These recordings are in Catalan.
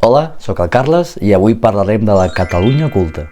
Hola, sóc el Carles i avui parlarem de la Catalunya oculta.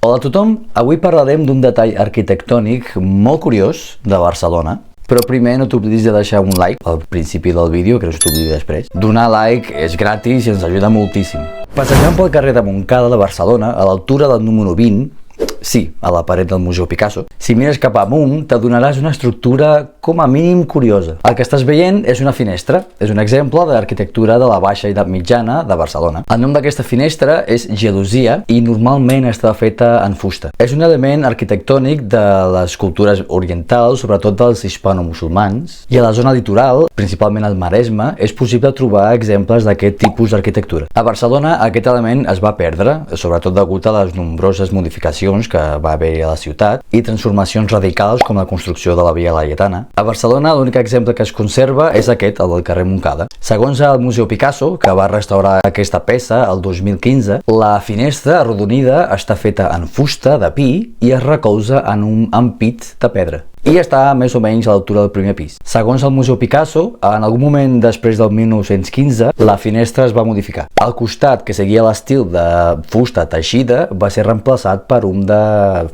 Hola a tothom, avui parlarem d'un detall arquitectònic molt curiós de Barcelona. Però primer no t'oblidis de deixar un like al principi del vídeo, que no t'oblidi després. Donar like és gratis i ens ajuda moltíssim. Passejant pel carrer de Montcada de Barcelona, a l'altura del número 20, sí, a la paret del Museu Picasso, si mires cap amunt t'adonaràs una estructura com a mínim curiosa. El que estàs veient és una finestra, és un exemple d'arquitectura de la baixa edat mitjana de Barcelona. El nom d'aquesta finestra és gelosia i normalment està feta en fusta. És un element arquitectònic de les cultures orientals, sobretot dels hispano-musulmans, i a la zona litoral, principalment al Maresme, és possible trobar exemples d'aquest tipus d'arquitectura. A Barcelona aquest element es va perdre, sobretot degut a les nombroses modificacions que va haver a la ciutat i transformacions radicals com la construcció de la Via Laietana. A Barcelona l'únic exemple que es conserva és aquest, el del carrer Montcada. Segons el Museu Picasso, que va restaurar aquesta peça el 2015, la finestra arrodonida està feta en fusta de pi i es recolza en un ampit de pedra i està més o menys a l'altura del primer pis. Segons el Museu Picasso, en algun moment després del 1915, la finestra es va modificar. El costat, que seguia l'estil de fusta teixida, va ser reemplaçat per un de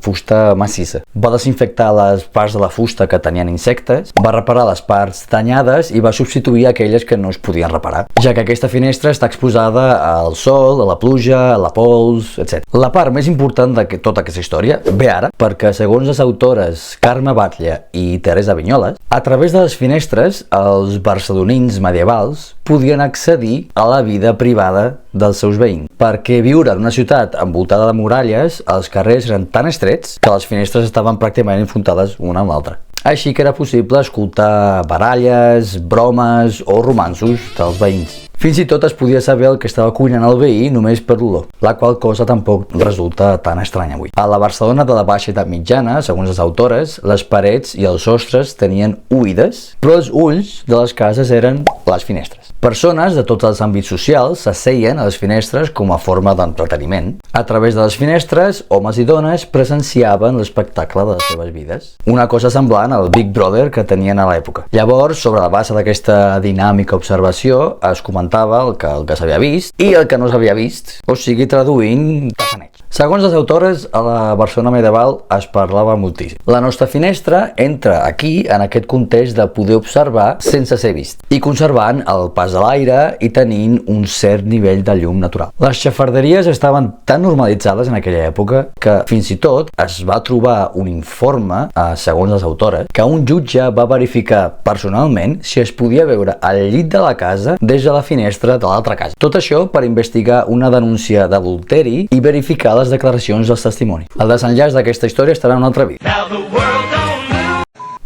fusta massissa. Va desinfectar les parts de la fusta que tenien insectes, va reparar les parts danyades i va substituir aquelles que no es podien reparar, ja que aquesta finestra està exposada al sol, a la pluja, a la pols, etc. La part més important de tota aquesta història ve ara, perquè segons les autores Carme Batlle i Teresa Vinyoles, a través de les finestres, els barcelonins medievals podien accedir a la vida privada dels seus veïns, perquè viure en una ciutat envoltada de muralles, els carrers eren tan estrets que les finestres estaven pràcticament enfrontades una amb l'altra. Així que era possible escoltar baralles, bromes o romanços dels veïns. Fins i tot es podia saber el que estava cuinant el veí només per l'olor, la qual cosa tampoc resulta tan estranya avui. A la Barcelona de la baixa edat mitjana, segons les autores, les parets i els sostres tenien oïdes, però els ulls de les cases eren les finestres. Persones de tots els àmbits socials s'asseien a les finestres com a forma d'entreteniment. A través de les finestres, homes i dones presenciaven l'espectacle de les seves vides. Una cosa semblant al Big Brother que tenien a l'època. Llavors, sobre la base d'aquesta dinàmica observació, es comentava el que s'havia vist i el que no s'havia vist, o sigui, traduint tafaneig. Segons les autores, a la Barcelona medieval es parlava moltíssim. La nostra finestra entra aquí, en aquest context de poder observar sense ser vist i conservant el pas de l'aire i tenint un cert nivell de llum natural. Les xafarderies estaven tan normalitzades en aquella època que fins i tot es va trobar un informe, segons les autores, que un jutge va verificar personalment si es podia veure el llit de la casa des de la finestra de l'altra casa. Tot això per investigar una denúncia d'adulteri i verificar les declaracions dels testimonis. El desenllaç d'aquesta història estarà en un altre vídeo.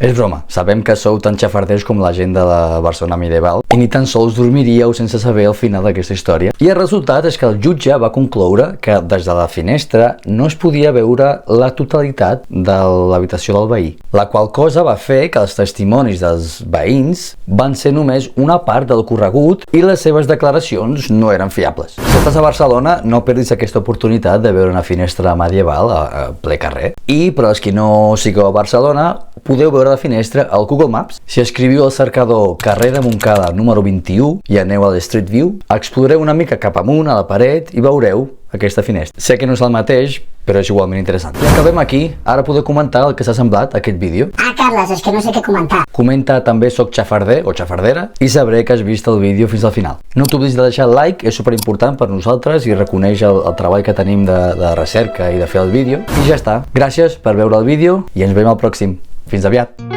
És broma, sabem que sou tan xafarders com la gent de la Barcelona medieval i ni tan sols dormiríeu sense saber el final d'aquesta història. I el resultat és que el jutge va concloure que des de la finestra no es podia veure la totalitat de l'habitació del veí, la qual cosa va fer que els testimonis dels veïns van ser només una part del corregut i les seves declaracions no eren fiables. Si estàs a Barcelona, no perdis aquesta oportunitat de veure una finestra medieval a ple carrer. I per als qui no sigueu a Barcelona, podeu veure la finestra al Google Maps. Si escriviu al cercador carrer de Montcada número 21 i aneu a l'Street View, exploreu una mica cap amunt a la paret i veureu aquesta finestra. Sé que no és el mateix, però és igualment interessant. I acabem aquí. Ara podeu comentar el que s'ha semblat aquest vídeo. Carles, és que no sé què comentar. Comenta també soc xafarder o xafardera i sabré que has vist el vídeo fins al final. No t'oblidis de deixar el like, és superimportant per nosaltres i reconeix el treball que tenim de recerca i de fer el vídeo. I ja està. Gràcies per veure el vídeo i ens veiem al pròxim. Fins aviat!